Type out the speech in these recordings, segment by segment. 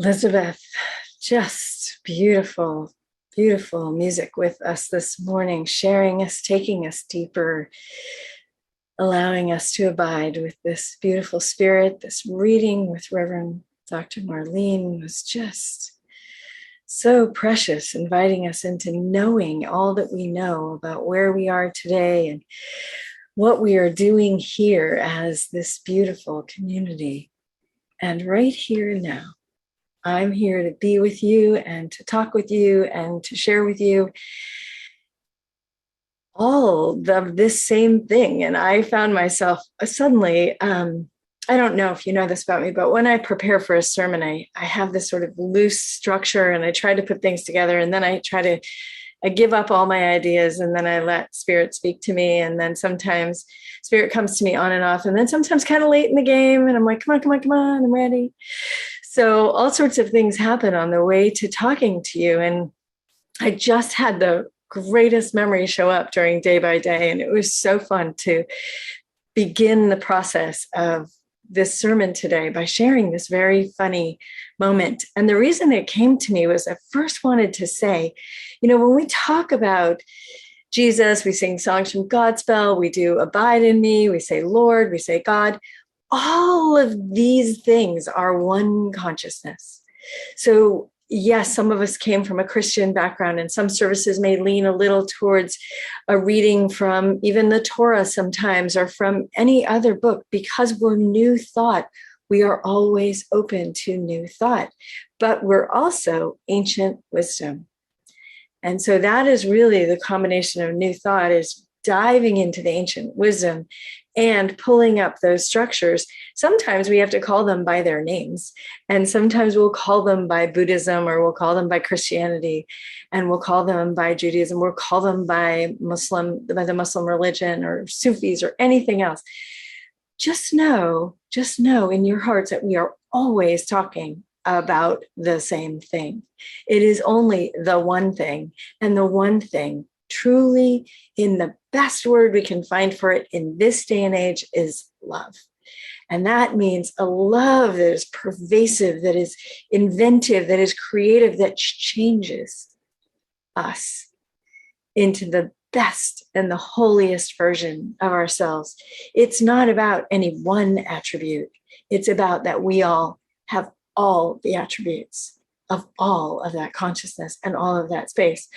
Elizabeth, just beautiful, beautiful music with us this morning, sharing us, taking us deeper, allowing us to abide with this beautiful spirit. This reading with Reverend Dr. Marlene was just so precious, inviting us into knowing all that we know about where we are today and what we are doing here as this beautiful community. And right here now, I'm here to be with you and to talk with you and to share with you all of this same thing. And I found myself suddenly, I don't know if you know this about me, but when I prepare for a sermon, I have this sort of loose structure and I try to put things together, and then I give up all my ideas, and then I let Spirit speak to me. And then sometimes Spirit comes to me on and off, and then sometimes kind of late in the game, and I'm like, come on, come on, come on, I'm ready. So all sorts of things happen on the way to talking to you. And I just had the greatest memory show up during Day by Day. And it was so fun to begin the process of this sermon today by sharing this very funny moment. And the reason it came to me was I first wanted to say, when we talk about Jesus, we sing songs from Godspell, we do Abide in Me, we say Lord, we say God. All of these things are one consciousness. So yes, some of us came from a Christian background, and some services may lean a little towards a reading from even the Torah sometimes, or from any other book, because we're new thought. We are always open to new thought, but we're also ancient wisdom. And so that is really the combination of new thought, is diving into the ancient wisdom and pulling up those structures. Sometimes we have to call them by their names, and sometimes we'll call them by Buddhism, or we'll call them by Christianity, and we'll call them by Judaism, we'll call them by the Muslim religion, or Sufis, or anything else. Just know in your hearts that we are always talking about the same thing. It is only the one thing, and the one thing truly, in the best word we can find for it in this day and age, is love. And that means a love that is pervasive, that is inventive, that is creative, that changes us into the best and the holiest version of ourselves. It's not about any one attribute. It's about that we all have all the attributes of all of that consciousness and all of that space.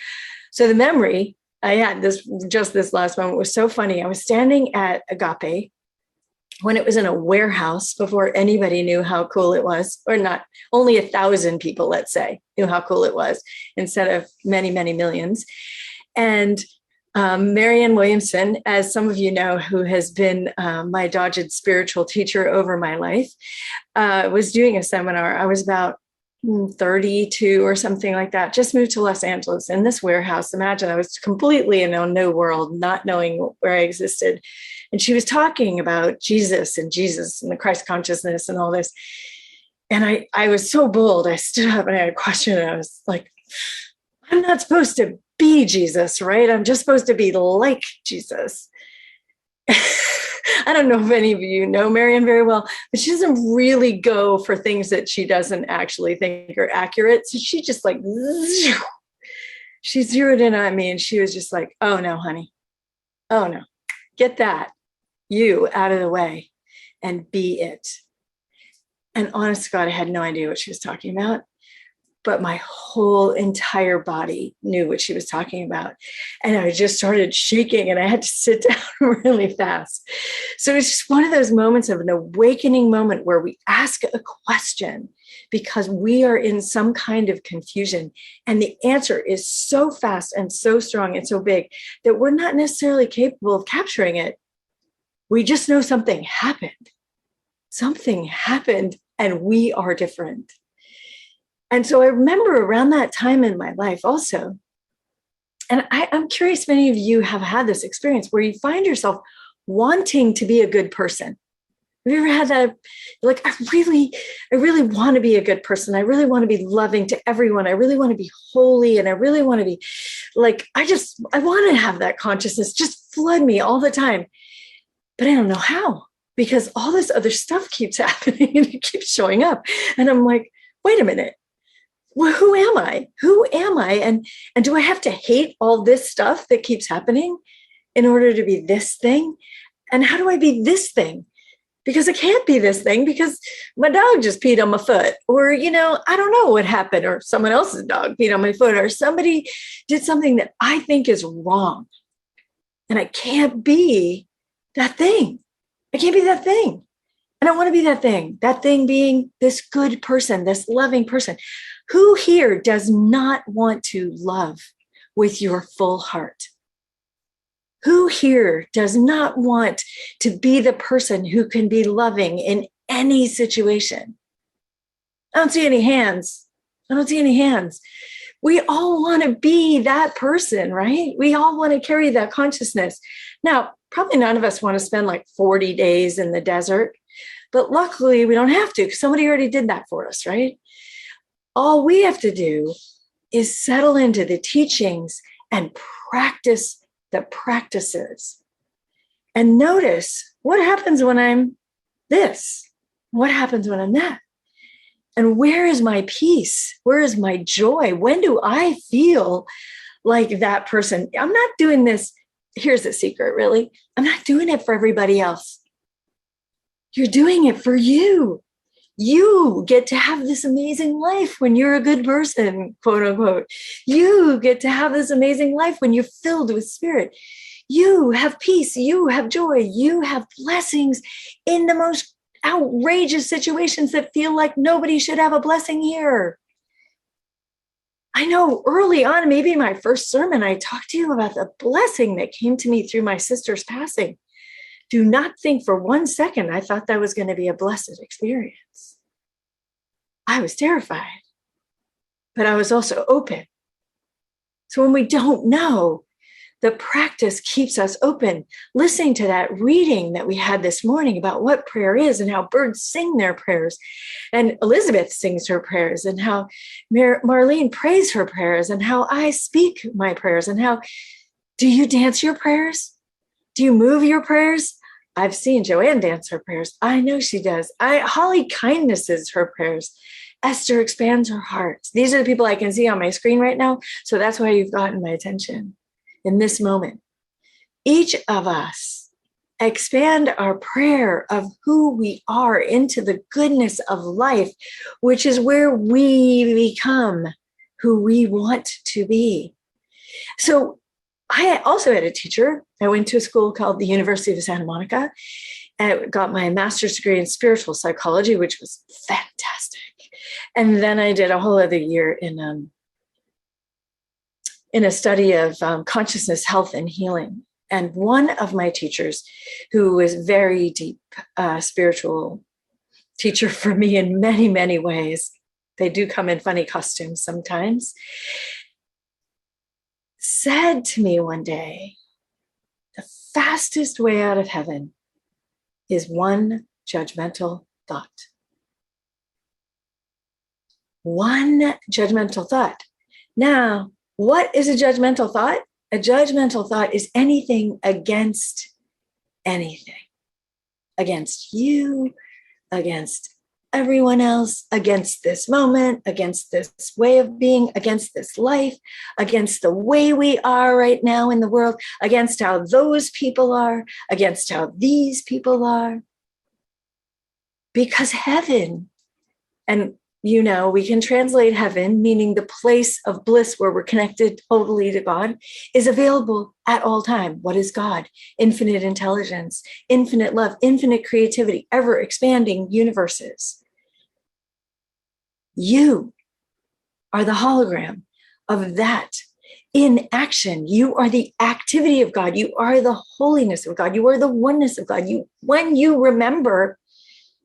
So the memory I had this last moment was so funny. I was standing at Agape when it was in a warehouse before anybody knew how cool it was, or not, only 1,000 people, let's say, knew how cool it was, instead of many, many millions. And Marianne Williamson, as some of you know, who has been my dogged spiritual teacher over my life, was doing a seminar. I was about 32 or something like that, just moved to Los Angeles in this warehouse. Imagine, I was completely in a new world, not knowing where I existed. And she was talking about Jesus and the Christ consciousness and all this. And I was so bold. I stood up and I had a question. And I was like, I'm not supposed to be Jesus, right? I'm just supposed to be like Jesus. I don't know if any of you know Marianne very well, but she doesn't really go for things that she doesn't actually think are accurate. So she just she zeroed in on me, and she was just like, oh no, honey. Oh no, get that you out of the way and be it. And honest to God, I had no idea what she was talking about, but my whole entire body knew what she was talking about. And I just started shaking, and I had to sit down really fast. So it's just one of those moments of an awakening moment where we ask a question because we are in some kind of confusion. And the answer is so fast and so strong and so big that we're not necessarily capable of capturing it. We just know something happened. Something happened, and we are different. And so I remember around that time in my life also, and I'm curious, many of you have had this experience where you find yourself wanting to be a good person. Have you ever had that? Like, I really want to be a good person. I really want to be loving to everyone. I really want to be holy. And I really want to be like, I want to have that consciousness just flood me all the time. But I don't know how, because all this other stuff keeps happening and it keeps showing up. And I'm like, wait a minute. Well, who am I? Who am I? And do I have to hate all this stuff that keeps happening in order to be this thing? And how do I be this thing? Because I can't be this thing because my dog just peed on my foot, or, I don't know what happened, or someone else's dog peed on my foot, or somebody did something that I think is wrong. And I can't be that thing. I can't be that thing. I don't want to be that thing being this good person, this loving person. Who here does not want to love with your full heart? Who here does not want to be the person who can be loving in any situation? I don't see any hands. We all want to be that person, right? We all want to carry that consciousness. Now, probably none of us want to spend like 40 days in the desert, but luckily we don't have to because somebody already did that for us, right? All we have to do is settle into the teachings and practice the practices. And notice what happens when I'm this? What happens when I'm that? And where is my peace? Where is my joy? When do I feel like that person? I'm not doing this. Here's the secret, really. I'm not doing it for everybody else. You're doing it for you. You get to have this amazing life when you're a good person, quote unquote. You get to have this amazing life when you're filled with spirit. You have peace. You have joy. You have blessings in the most outrageous situations that feel like nobody should have a blessing here. I know early on, maybe my first sermon, I talked to you about the blessing that came to me through my sister's passing. Do not think for 1 second I thought that was going to be a blessed experience. I was terrified, but I was also open. So when we don't know, the practice keeps us open. Listening to that reading that we had this morning about what prayer is and how birds sing their prayers, and Elizabeth sings her prayers, and how Marlene prays her prayers, and how I speak my prayers, and how, do you dance your prayers? Do you move your prayers? I've seen Joanne dance her prayers. I know she does. Holly kindnesses her prayers. Esther expands her heart. These are the people I can see on my screen right now. So that's why you've gotten my attention in this moment. Each of us expand our prayer of who we are into the goodness of life, which is where we become who we want to be. So I also had a teacher. I went to a school called the University of Santa Monica and got my master's degree in spiritual psychology, which was fantastic. And then I did a whole other year in a study of consciousness, health, and healing. And one of my teachers, who was very deep spiritual teacher for me in many, many ways, they do come in funny costumes sometimes, said to me one day, the fastest way out of heaven is one judgmental thought. One judgmental thought. Now, what is a judgmental thought? A judgmental thought is anything against anything. Against you, against everyone else, against this moment, against this way of being, against this life, against the way we are right now in the world, against how those people are, against how these people are. Because heaven, and we can translate heaven, meaning the place of bliss where we're connected totally to God, is available at all time. What is God? Infinite intelligence, infinite love, infinite creativity, ever expanding universes. You are the hologram of that in action. You are the activity of God. You are the holiness of God. You are the oneness of God. When you remember,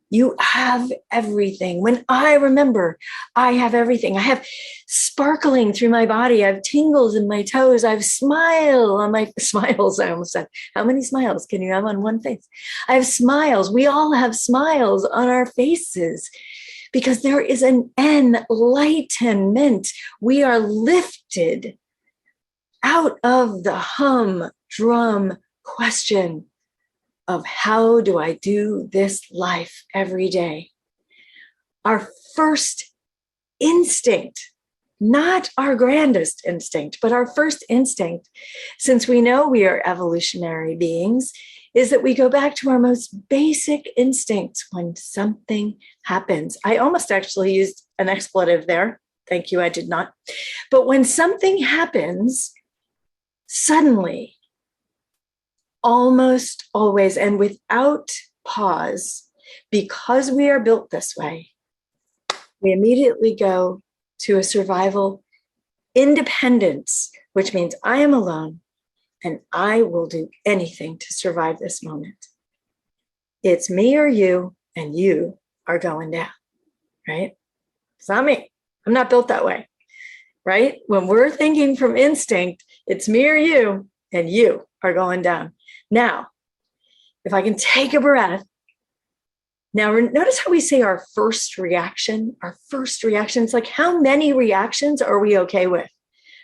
you have everything. When I remember, I have everything. I have sparkling through my body. I have tingles in my toes. I have smile on my smiles. I almost said, how many smiles can you have on one face? I have smiles. We all have smiles on our faces because there is an enlightenment. We are lifted out of the humdrum question of how do I do this life every day? Our first instinct, not our grandest instinct, but our first instinct, since we know we are evolutionary beings, is that we go back to our most basic instincts when something happens. I almost actually used an expletive there. Thank you, I did not. But when something happens, suddenly, almost always, and without pause, because we are built this way, we immediately go to a survival independence, which means I am alone and I will do anything to survive this moment. It's me or you, and you are going down, right? It's not me. I'm not built that way, right? When we're thinking from instinct, it's me or you, and you are going down. Now, if I can take a breath. Now, notice how we say our first reaction. Our first reaction, it's like, how many reactions are we okay with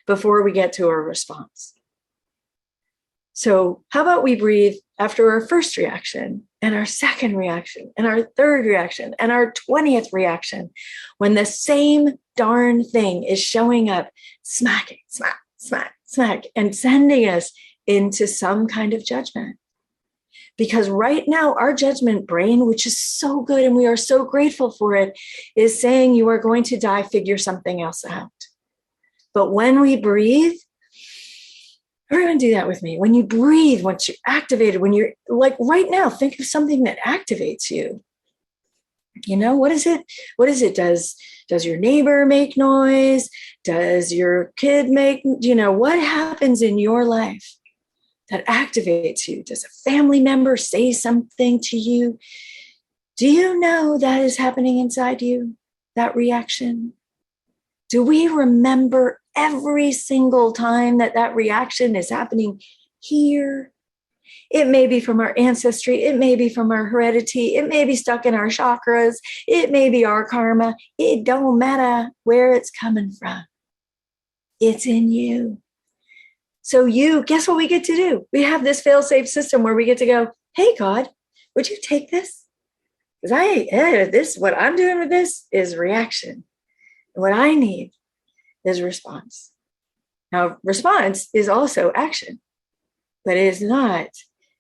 before we get to a response? So how about we breathe after our first reaction and our second reaction and our third reaction and our 20th reaction, when the same darn thing is showing up, smacking, smack, smack, smack, and sending us into some kind of judgment. Because right now, our judgment brain, which is so good and we are so grateful for it, is saying you are going to die, figure something else out. But when we breathe, everyone do that with me. When you breathe, once you're activated, when you're like right now, think of something that activates you. You know, what is it? What is it? Does your neighbor make noise? Does your kid make, what happens in your life that activates you? Does a family member say something to you? Do you know that is happening inside you, that reaction? Do we remember every single time that reaction is happening here? It may be from our ancestry. It may be from our heredity. It may be stuck in our chakras. It may be our karma. It don't matter where it's coming from. It's in you. So guess what we get to do? We have this fail-safe system where we get to go, hey, God, would you take this? Because what I'm doing with this is reaction. And what I need is response. Now, response is also action, but it is not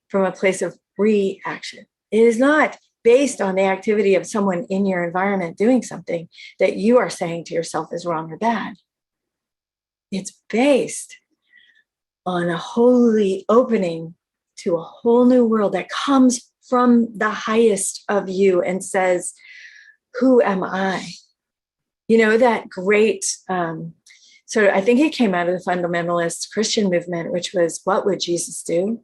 from a place of reaction. It is not based on the activity of someone in your environment doing something that you are saying to yourself is wrong or bad. It's based on a holy opening to a whole new world that comes from the highest of you and says, who am I? That great, so I think it came out of the fundamentalist Christian movement, which was, what would Jesus do?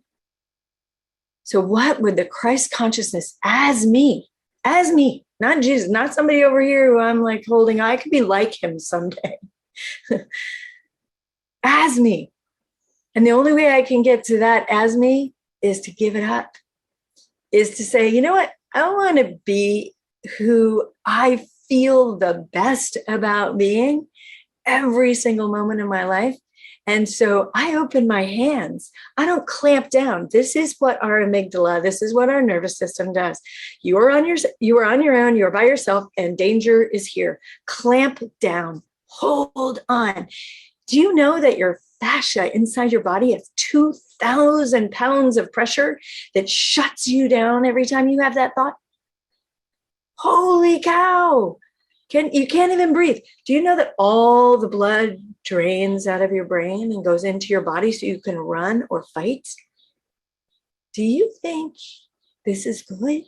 So what would the Christ consciousness as me, not Jesus, not somebody over here who I'm like holding, I could be like him someday, as me. And the only way I can get to that as me is to give it up, is to say, you know what? I want to be who I feel the best about being every single moment of my life. And so I open my hands. I don't clamp down. This is what our amygdala, this is what our nervous system does. You are on your own, you're by yourself, and danger is here. Clamp down, hold on. Do you know that your fascia inside your body has 2,000 pounds of pressure that shuts you down every time you have that thought? Holy cow. You can't even breathe. Do you know that all the blood drains out of your brain and goes into your body so you can run or fight? Do you think this is good?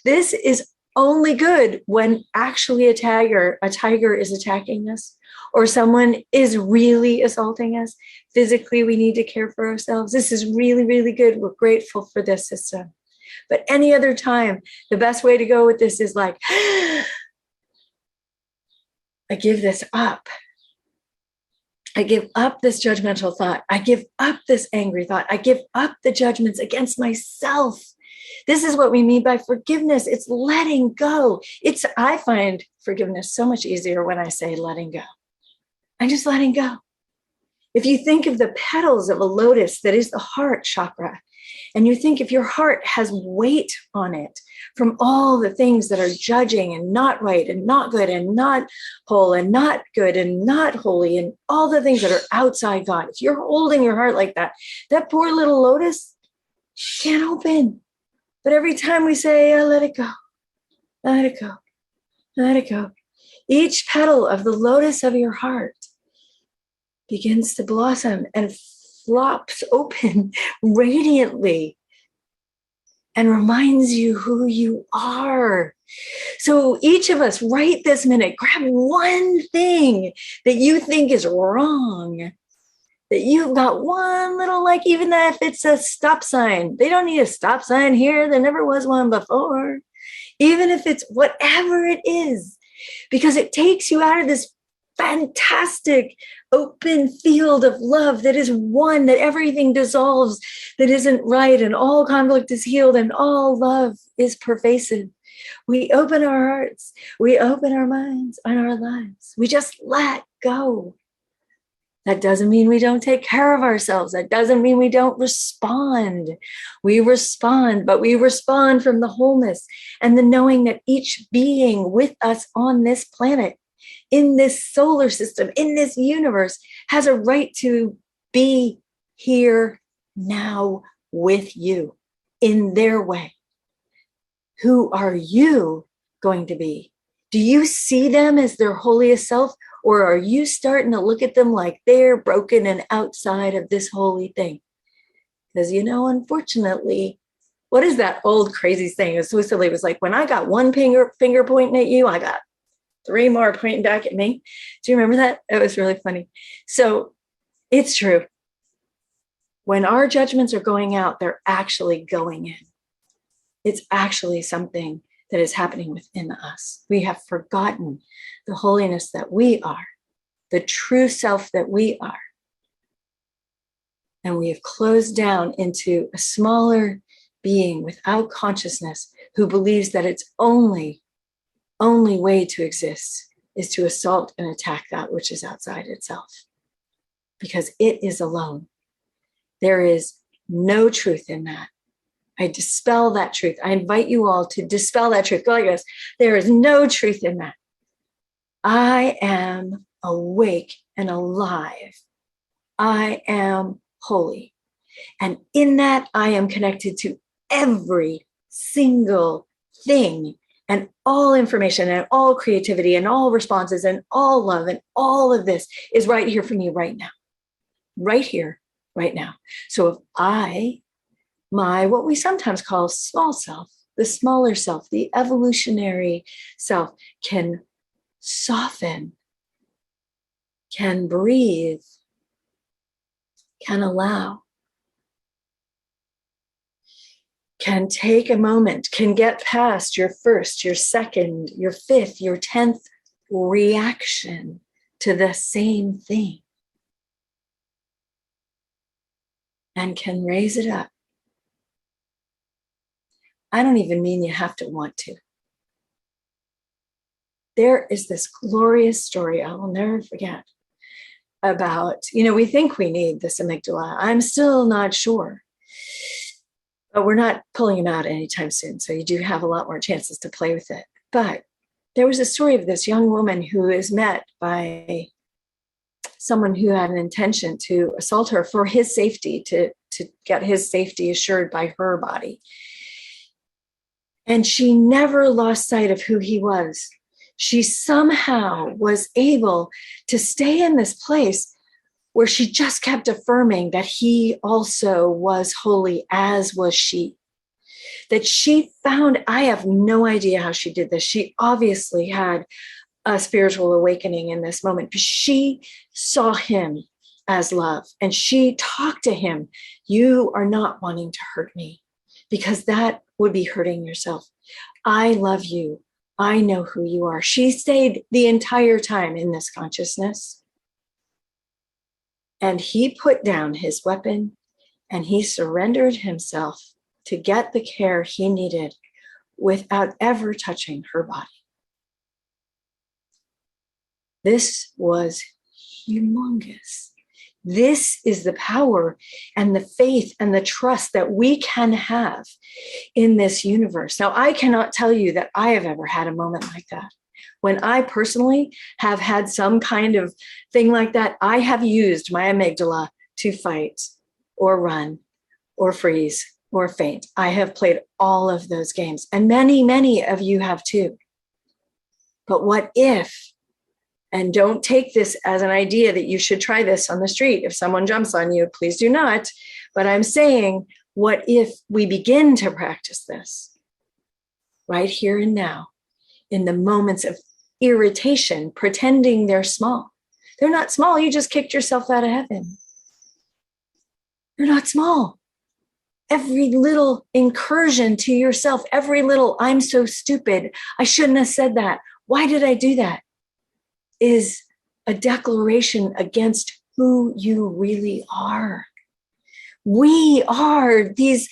This is only good when actually a tiger is attacking us, or someone is really assaulting us. Physically, we need to care for ourselves. This is really, really good. We're grateful for this system. But any other time, the best way to go with this is like, I give this up. I give up this judgmental thought. I give up this angry thought. I give up the judgments against myself. This is what we mean by forgiveness. It's letting go. I find forgiveness so much easier when I say letting go. I'm just letting go. If you think of the petals of a lotus that is the heart chakra, And you think if your heart has weight on it from all the things that are judging and not right and not good and not whole and not good and not holy and all the things that are outside God, if you're holding your heart like that, that poor little lotus can't open. But every time we say, oh, let it go, let it go, let it go, each petal of the lotus of your heart begins to blossom and flops open radiantly and reminds you who you are. So each of us right this minute, grab one thing that you think is wrong, that you've got one little, like even if it's a stop sign, they don't need a stop sign here. There never was one before. Even if it's whatever it is, because it takes you out of this fantastic open field of love that is one, that everything dissolves, that isn't right, and all conflict is healed, and all love is pervasive. We open our hearts, we open our minds and our lives. We just let go. That doesn't mean we don't take care of ourselves. That doesn't mean we don't respond. We respond, but we respond from the wholeness and the knowing that each being with us on this planet, in this solar system, in this universe, has a right to be here now with you in their way. Who are you going to be? Do you see them as their holiest self, or are you starting to look at them like they're broken and outside of this holy thing? Because, unfortunately, what is that old crazy saying? It was so silly. It was like, when I got one finger pointing at you, I got 3 more pointing back at me. Do you remember that? It was really funny. So it's true. When our judgments are going out, they're actually going in. It's actually something that is happening within us. We have forgotten the holiness that we are, the true self that we are. And we have closed down into a smaller being without consciousness who believes that its only way to exist is to assault and attack that which is outside itself, because it is alone. There is no truth in that. I dispel that truth. I invite you all to dispel that truth. Go like this. There is no truth in that. I am awake and alive. I am holy. And in that, I am connected to every single thing and all information and all creativity and all responses and all love, and all of this is right here for me right now. Right here, right now. So if my what we sometimes call small self, the smaller self, the evolutionary self, can soften, can breathe, can allow, can take a moment, can get past your first, your second, your fifth, your 10th reaction to the same thing, and can raise it up. I don't even mean you have to want to. There is this glorious story I will never forget about, we think we need this amygdala. I'm still not sure. But we're not pulling him out anytime soon. So you do have a lot more chances to play with it. But there was a story of this young woman who is met by someone who had an intention to assault her for his safety, to get his safety assured by her body. And she never lost sight of who he was. She somehow was able to stay in this place where she just kept affirming that he also was holy, as was she. That she found, I have no idea how she did this. She obviously had a spiritual awakening in this moment, because she saw him as love. And she talked to him, you are not wanting to hurt me, because that would be hurting yourself. I love you. I know who you are. She stayed the entire time in this consciousness. And he put down his weapon and he surrendered himself to get the care he needed without ever touching her body. This was humongous. This is the power and the faith and the trust that we can have in this universe. Now, I cannot tell you that I have ever had a moment like that. When I personally have had some kind of thing like that, I have used my amygdala to fight or run or freeze or faint. I have played all of those games, and many, many of you have too. But what if, and don't take this as an idea that you should try this on the street. If someone jumps on you, please do not. But I'm saying, what if we begin to practice this right here and now, in the moments of irritation, pretending they're small? They're not small. You just kicked yourself out of heaven. You're not small. Every little incursion to yourself, every little, I'm so stupid, I shouldn't have said that, why did I do that, is a declaration against who you really are. We are these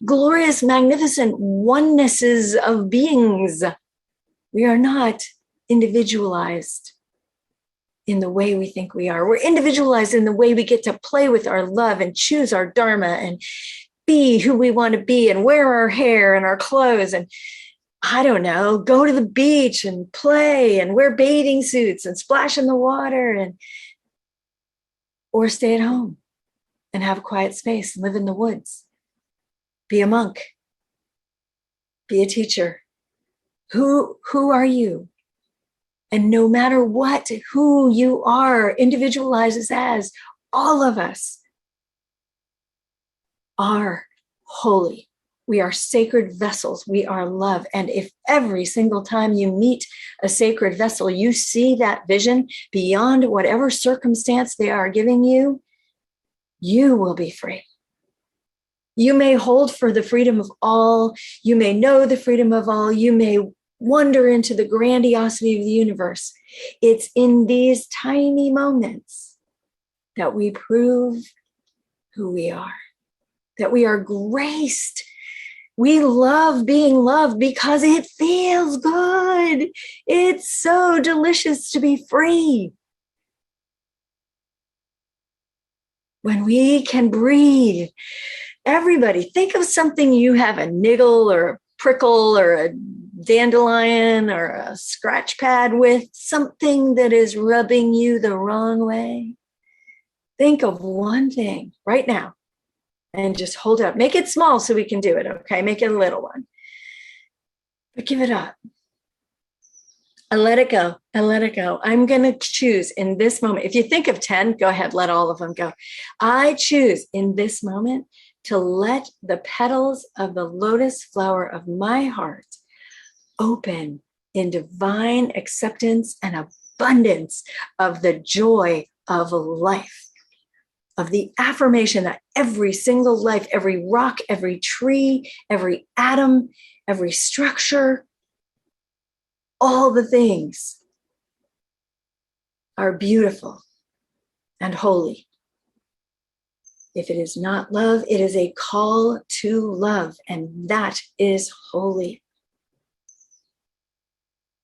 glorious, magnificent onenesses of beings. We are not individualized in the way we think we are. We're individualized in the way we get to play with our love and choose our dharma and be who we want to be and wear our hair and our clothes and, I don't know, go to the beach and play and wear bathing suits and splash in the water, or stay at home and have a quiet space and live in the woods. Be a monk. Be a teacher. Who are you? And no matter what, who you are individualizes as all of us are holy. We are sacred vessels. We are love. And if every single time you meet a sacred vessel, you see that vision beyond whatever circumstance they are giving you, you will be free. You may hold for the freedom of all. You may know the freedom of all. You may wonder into the grandiosity of the universe. It's in these tiny moments that we prove who we are, that we are graced. We love being loved because it feels good. It's so delicious to be free. When we can breathe, everybody, think of something you have a niggle or a prickle or a dandelion or a scratch pad with, something that is rubbing you the wrong way. Think of one thing right now and just hold it up. Make it small so we can do it, okay? Make it a little one. But give it up. And let it go, and let it go. I'm going to choose in this moment. If you think of 10, go ahead, let all of them go. I choose in this moment to let the petals of the lotus flower of my heart open in divine acceptance and abundance of the joy of life, of the affirmation that every single life, every rock, every tree, every atom, every structure, all the things are beautiful and holy. If it is not love, it is a call to love, and that is holy.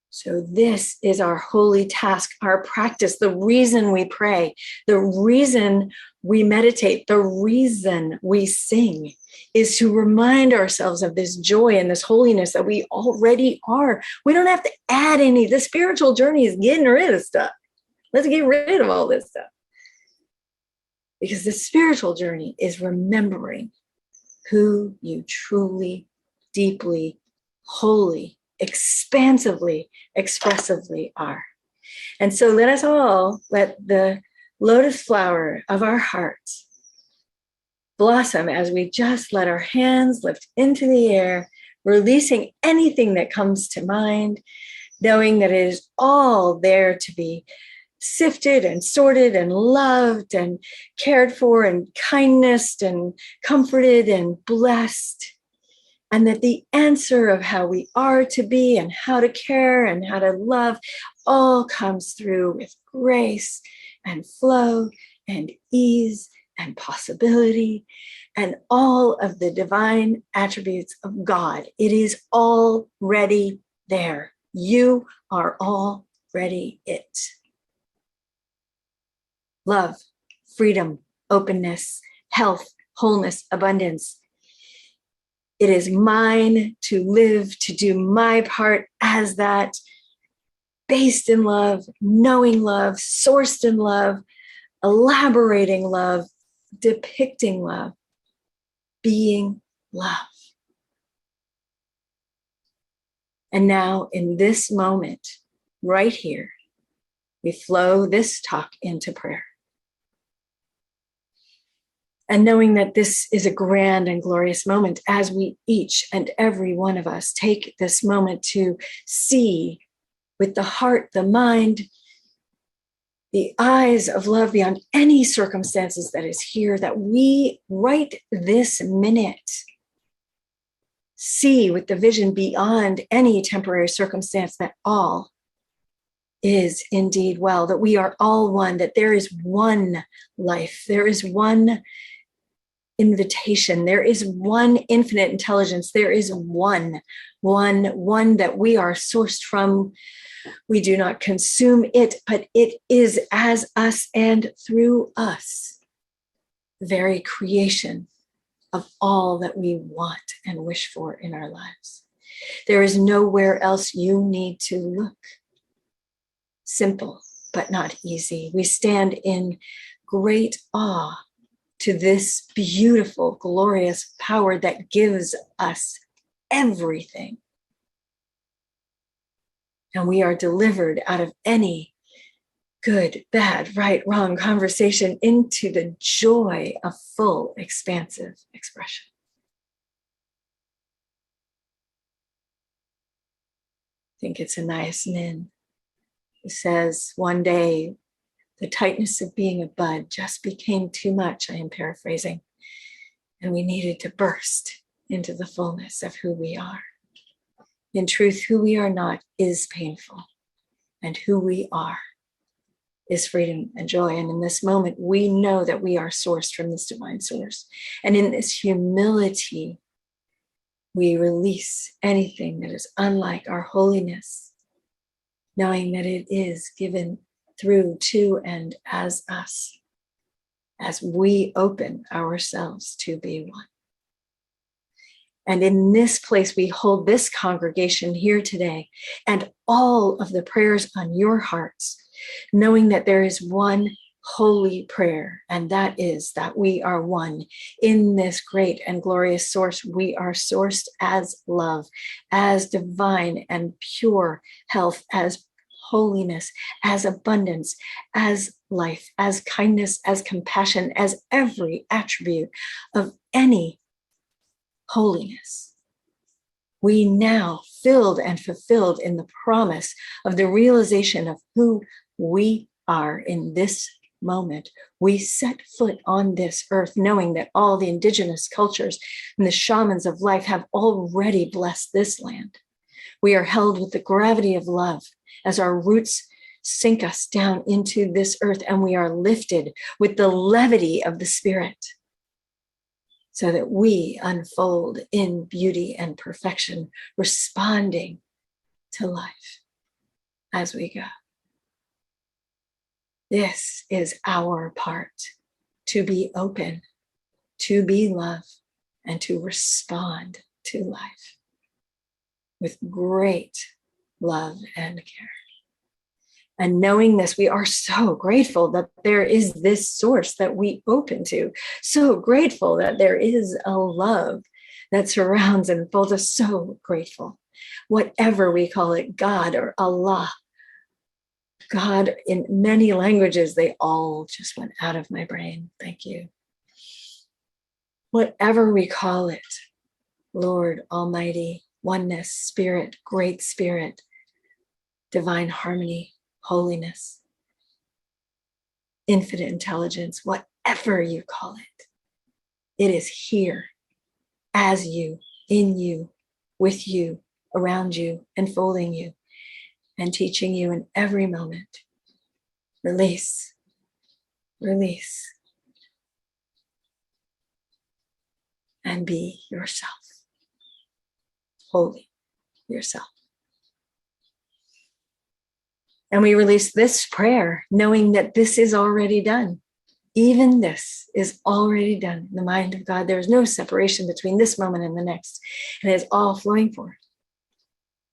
So this is our holy task, our practice, the reason we pray, the reason we meditate, the reason we sing is to remind ourselves of this joy and this holiness that we already are. We don't have to add any. The spiritual journey is getting rid of stuff. Let's get rid of all this stuff. Because the spiritual journey is remembering who you truly, deeply, wholly, expansively, expressively are. And so let us all let the lotus flower of our hearts blossom as we just let our hands lift into the air, releasing anything that comes to mind, knowing that it is all there to be sifted and sorted and loved and cared for and kindness and comforted and blessed. And that the answer of how we are to be and how to care and how to love all comes through with grace and flow and ease and possibility and all of the divine attributes of God. It is already there. You are already it. Love, freedom, openness, health, wholeness, abundance. It is mine to live, to do my part as that, based in love, knowing love, sourced in love, elaborating love, depicting love, being love. And now in this moment, right here, we flow this talk into prayer. And knowing that this is a grand and glorious moment as we each and every one of us take this moment to see with the heart, the mind, the eyes of love beyond any circumstances that is here, that we right this minute see with the vision beyond any temporary circumstance that all is indeed well, that we are all one, that there is one life, there is one invitation, there is one infinite intelligence, there is one that we are sourced from. We do not consume it, but it is as us and through us, the very creation of all that we want and wish for in our lives. There is nowhere else you need to look. Simple, but not easy. We stand in great awe to this beautiful, glorious power that gives us everything. And we are delivered out of any good, bad, right, wrong conversation into the joy of full, expansive expression. I think it's Anais Nin who says, one day, the tightness of being a bud just became too much, I am paraphrasing, and we needed to burst into the fullness of who we are. In truth, who we are not is painful, and who we are is freedom and joy. And in this moment, we know that we are sourced from this divine source. And in this humility, we release anything that is unlike our holiness, knowing that it is given through, to, and as us, as we open ourselves to be one. And in this place, we hold this congregation here today and all of the prayers on your hearts, knowing that there is one holy prayer, and that is that we are one in this great and glorious source. We are sourced as love, as divine and pure health, as holiness, as abundance, as life, as kindness, as compassion, as every attribute of any holiness. We now filled and fulfilled in the promise of the realization of who we are in this moment. We set foot on this earth, knowing that all the indigenous cultures and the shamans of life have already blessed this land. We are held with the gravity of love as our roots sink us down into this earth, and we are lifted with the levity of the Spirit, so that we unfold in beauty and perfection, responding to life as we go. This is our part, to be open, to be love, and to respond to life with great love and care. And knowing this, we are so grateful that there is this source that we open to. So grateful that there is a love that surrounds and folds us. So grateful. Whatever we call it, God or Allah, God in many languages, they all just went out of my brain. Thank you. Whatever we call it, Lord Almighty, oneness, Spirit, Great Spirit, divine harmony, holiness, infinite intelligence, whatever you call it, it is here as you, in you, with you, around you, enfolding you, and teaching you in every moment. Release, release, and be yourself, wholly yourself. And we release this prayer knowing that this is already done. Even this is already done in the mind of God. There is no separation between this moment and the next. And it is all flowing forward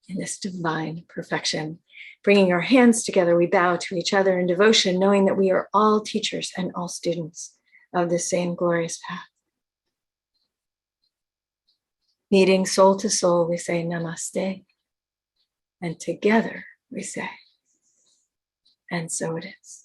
in this divine perfection. Bringing our hands together, we bow to each other in devotion, knowing that we are all teachers and all students of the same glorious path. Meeting soul to soul, we say namaste. And together we say, and so it is.